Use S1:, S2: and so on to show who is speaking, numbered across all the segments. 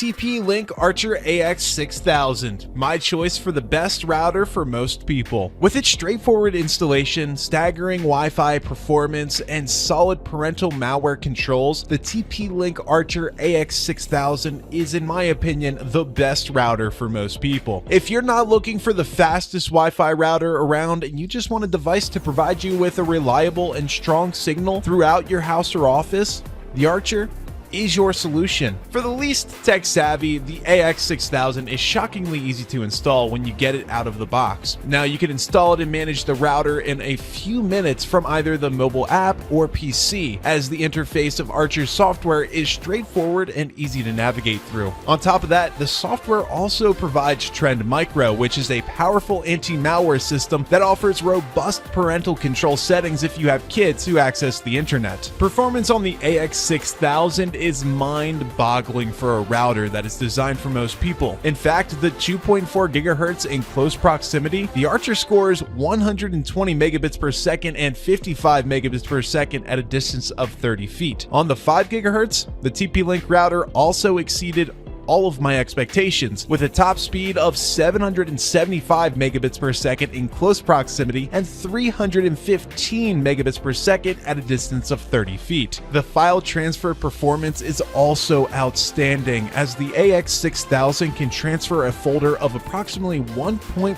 S1: TP-Link Archer AX6000, my choice for the best router for most people. With its straightforward installation, staggering Wi-Fi performance, and solid parental malware controls, the TP-Link Archer AX6000 is, in my opinion, the best router for most people. If you're not looking for the fastest Wi-Fi router around and you just want a device to provide you with a reliable and strong signal throughout your house or office, the Archer is your solution. For the least tech savvy, the AX6000 is shockingly easy to install when you get it out of the box. Now you can install it and manage the router in a few minutes from either the mobile app or PC, as the interface of Archer's software is straightforward and easy to navigate through. On top of that, the software also provides Trend Micro, which is a powerful anti-malware system that offers robust parental control settings if you have kids who access the internet. Performance on the AX6000 is mind-boggling for a router that is designed for most people. In fact, the 2.4 gigahertz in close proximity, the Archer scores 120 megabits per second and 55 megabits per second at a distance of 30 feet. On the 5 gigahertz, the TP-Link router also exceeded all of my expectations, with a top speed of 775 megabits per second in close proximity and 315 megabits per second at a distance of 30 feet. The file transfer performance is also outstanding, as the AX6000 can transfer a folder of approximately 1.5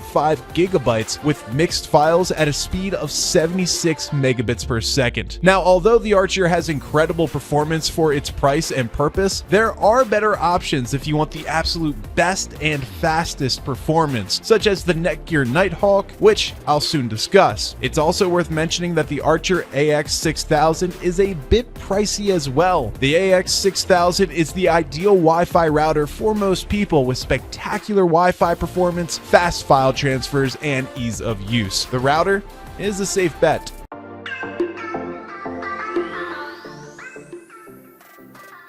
S1: gigabytes with mixed files at a speed of 76 megabits per second. Now, although the Archer has incredible performance for its price and purpose, there are better options if you want the absolute best and fastest performance, such as the Netgear Nighthawk, which I'll soon discuss. It's also worth mentioning that the Archer AX6000 is a bit pricey as well. The AX6000 is the ideal Wi-Fi router for most people, with spectacular Wi-Fi performance, fast file transfers, and ease of use. The router is a safe bet.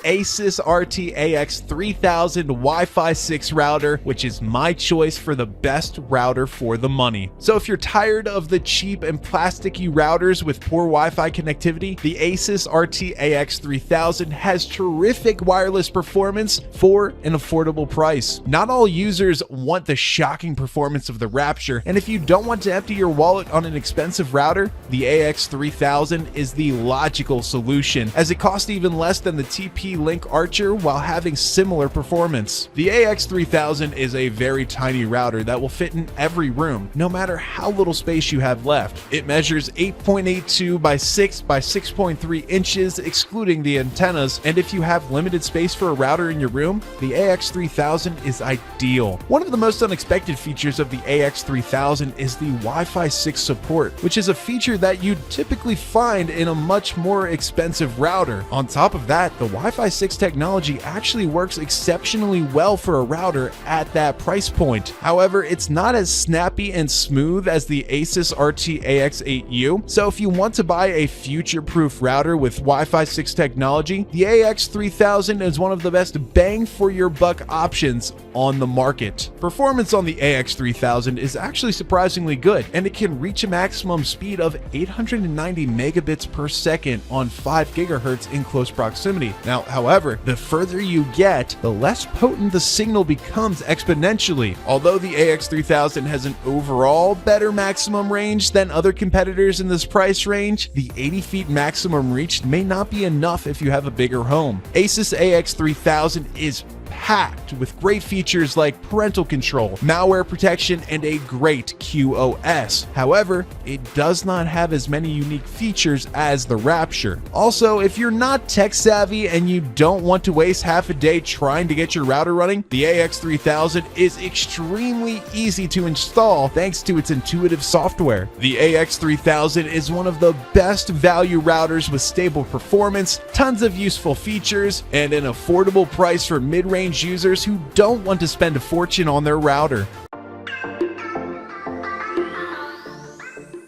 S1: Asus RT-AX3000 Wi-Fi 6 router, which is my choice for the best router for the money. So if you're tired of the cheap and plasticky routers with poor Wi-Fi connectivity, the Asus RT-AX3000 has terrific wireless performance for an affordable price. Not all users want the shocking performance of the Rapture, and if you don't want to empty your wallet on an expensive router, the AX3000 is the logical solution, as it costs even less than the TP-Link Archer while having similar performance. The AX3000 is a very tiny router that will fit in every room, no matter how little space you have left. It measures 8.82 by 6 by 6.3 inches, excluding the antennas, and if you have limited space for a router in your room, the AX3000 is ideal. One of the most unexpected features of the AX3000 is the Wi-Fi 6 support, which is a feature that you'd typically find in a much more expensive router. On top of that, the Wi-Fi 6 technology actually works exceptionally well for a router at that price point. However, it's not as snappy and smooth as the Asus RT-AX8U, so if you want to buy a future-proof router with Wi-Fi 6 technology, the AX3000 is one of the best bang for your buck options on the market. Performance on the AX3000 is actually surprisingly good, and it can reach a maximum speed of 890 megabits per second on 5 gigahertz in close proximity. Now, however, the further you get, the less potent the signal becomes exponentially. Although the AX3000 has an overall better maximum range than other competitors in this price range, the 80 feet maximum reached may not be enough if you have a bigger home. Asus AX3000 is packed with great features like parental control, malware protection, and a great QoS. However, it does not have as many unique features as the Rapture. Also, if you're not tech savvy and you don't want to waste half a day trying to get your router running, the AX3000 is extremely easy to install thanks to its intuitive software. The AX3000 is one of the best value routers with stable performance, tons of useful features, and an affordable price for mid-range users who don't want to spend a fortune on their router.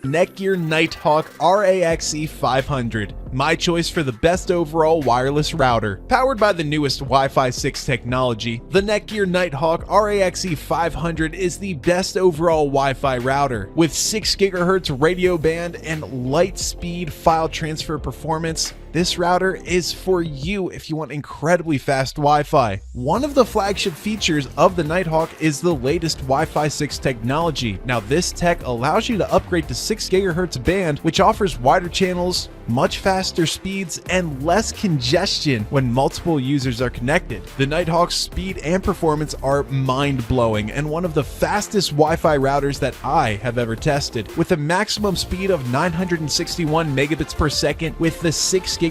S1: Netgear Nighthawk RAXE 500, my choice for the best overall wireless router. Powered by the newest Wi-Fi 6 technology, the Netgear Nighthawk RAXE 500 is the best overall Wi-Fi router. With 6 GHz radio band and light speed file transfer performance, this router is for you if you want incredibly fast Wi-Fi. One of the flagship features of the Nighthawk is the latest Wi-Fi 6 technology. Now, this tech allows you to upgrade to 6 GHz band, which offers wider channels, much faster speeds, and less congestion when multiple users are connected. The Nighthawk's speed and performance are mind-blowing and one of the fastest Wi-Fi routers that I have ever tested. With a maximum speed of 961 megabits per second with the 6 GHz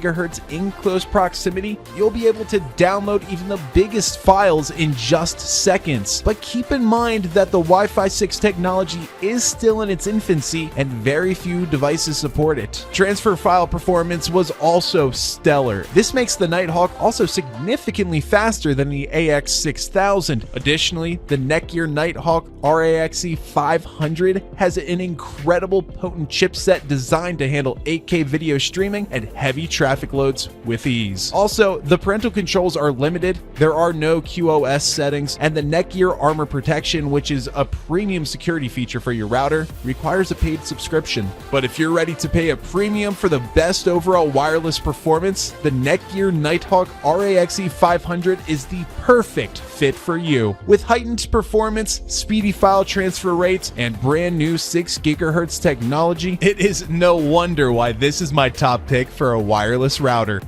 S1: in close proximity, you'll be able to download even the biggest files in just seconds. But keep in mind that the Wi-Fi 6 technology is still in its infancy and very few devices support it. Transfer file performance was also stellar. This makes the Nighthawk also significantly faster than the AX6000. Additionally, the Netgear Nighthawk RAXE 500 has an incredible potent chipset designed to handle 8K video streaming and heavy traffic loads with ease. Also, the parental controls are limited, there are no QoS settings, and the Netgear Armor Protection, which is a premium security feature for your router, requires a paid subscription. But if you're ready to pay a premium for the best overall wireless performance, the Netgear Nighthawk RAXE 500 is the perfect fit for you. With heightened performance, speedy file transfer rates, and brand new 6 GHz technology, it is no wonder why this is my top pick for a wireless router.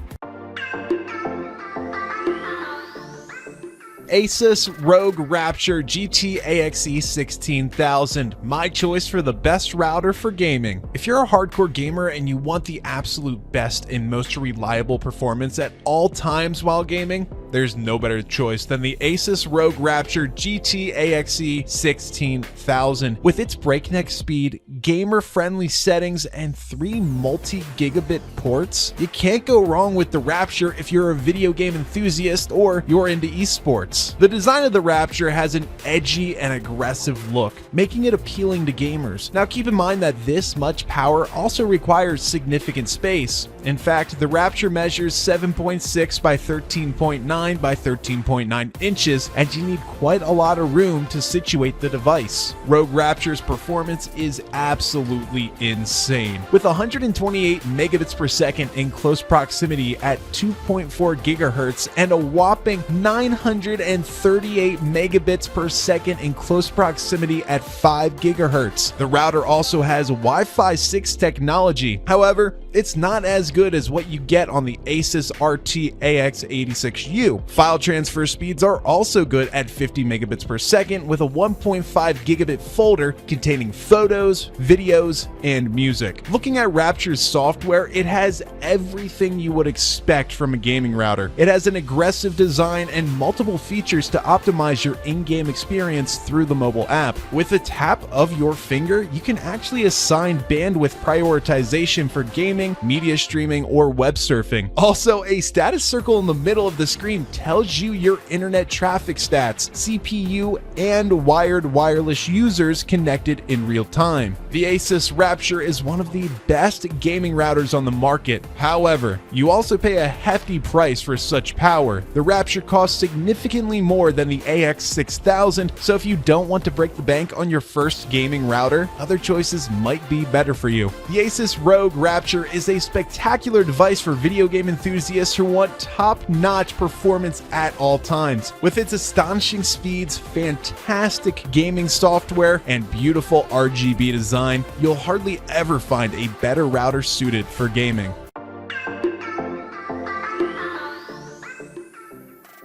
S1: Asus ROG Rapture GT AXE 16000, my choice for the best router for gaming. If you're a hardcore gamer and you want the absolute best and most reliable performance at all times while gaming, there's no better choice than the Asus ROG Rapture GT AXE 16000. With its breakneck speed, gamer-friendly settings, and 3 multi-gigabit ports, you can't go wrong with the Rapture if you're a video game enthusiast or you're into esports. The design of the Rapture has an edgy and aggressive look, making it appealing to gamers. Now, keep in mind that this much power also requires significant space. In fact, the Rapture measures 7.6 by 13.9 by 13.9 inches, and you need quite a lot of room to situate the device. ROG Rapture's performance is absolutely insane. With 128 megabits per second in close proximity at 2.4 gigahertz and a whopping 938 megabits per second in close proximity at 5 gigahertz. The router also has Wi-Fi 6 technology. However, it's not as good as what you get on the Asus RT AX86U. File transfer speeds are also good at 50 megabits per second with a 1.5 gigabit folder containing photos, videos, and music. Looking at Rapture's software, it has everything you would expect from a gaming router. It has an aggressive design and multiple features to optimize your in-game experience through the mobile app. With a tap of your finger, you can actually assign bandwidth prioritization for gaming, media streaming, or web surfing. Also, a status circle in the middle of the screen tells you your internet traffic stats, CPU, and wired wireless users connected in real time. The Asus Rapture is one of the best gaming routers on the market. However, you also pay a hefty price for such power. The Rapture costs significantly more than the AX6000, so if you don't want to break the bank on your first gaming router, other choices might be better for you. The Asus ROG Rapture is a spectacular device for video game enthusiasts who want top-notch performance at all times. With its astonishing speeds, fantastic gaming software, and beautiful RGB design, you'll hardly ever find a better router suited for gaming.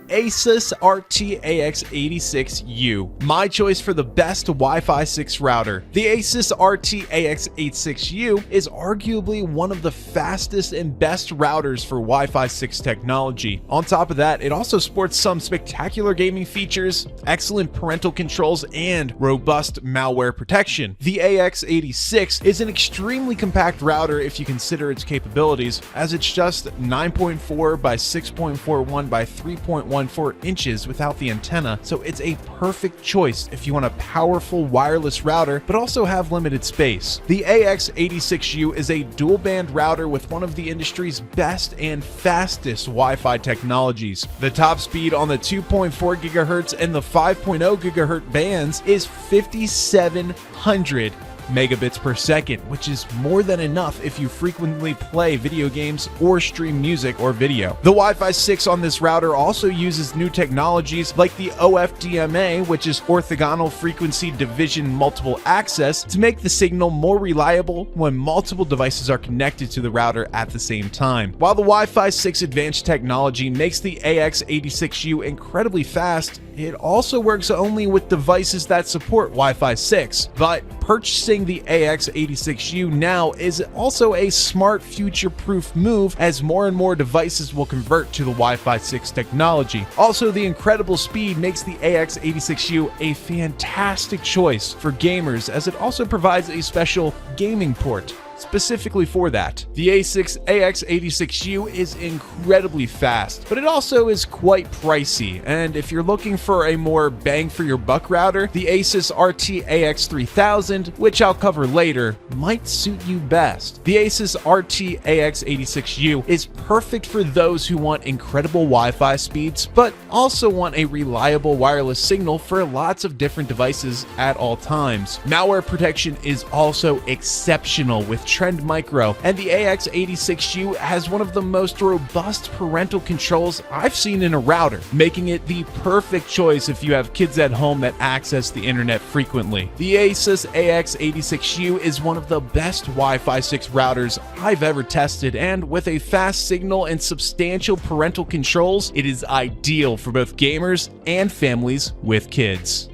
S1: Asus RT AX86U, my choice for the best Wi-Fi 6 router. The Asus RT AX86U is arguably one of the fastest and best routers for Wi-Fi 6 technology. On top of that, it also sports some spectacular gaming features, excellent parental controls, and robust malware protection. The AX86 is an extremely compact router if you consider its capabilities, as it's just 9.4 by 6.41 by 3.14 inches without the antenna, so it's a perfect choice if you want a powerful wireless router but also have limited space. The AX86U is a dual band router with one of the industry's best and fastest Wi-Fi technologies. The top speed on the 2.4 GHz and the 5.0 GHz bands is 5700 megabits per second, which is more than enough if you frequently play video games or stream music or video. The Wi-Fi 6 on this router also uses new technologies like the OFDMA, which is orthogonal frequency division multiple access, to make the signal more reliable when multiple devices are connected to the router at the same time. While the Wi-Fi 6 advanced technology makes the AX86U incredibly fast, it also works only with devices that support Wi-Fi 6, but purchasing the AX86U now is also a smart future-proof move as more and more devices will convert to the Wi-Fi 6 technology. Also, the incredible speed makes the AX86U a fantastic choice for gamers, as it also provides a special gaming port specifically for that. The AX86U is incredibly fast, but it also is quite pricey, and if you're looking for a more bang for your buck router, the Asus RT AX3000, which I'll cover later, might suit you best. The Asus RT AX86U is perfect for those who want incredible Wi-Fi speeds, but also want a reliable wireless signal for lots of different devices at all times. Malware protection is also exceptional with Trend Micro, and the AX86U has one of the most robust parental controls I've seen in a router, making it the perfect choice if you have kids at home that access the internet frequently. The Asus AX86U is one of the best Wi-Fi 6 routers I've ever tested, and with a fast signal and substantial parental controls, it is ideal for both gamers and families with kids.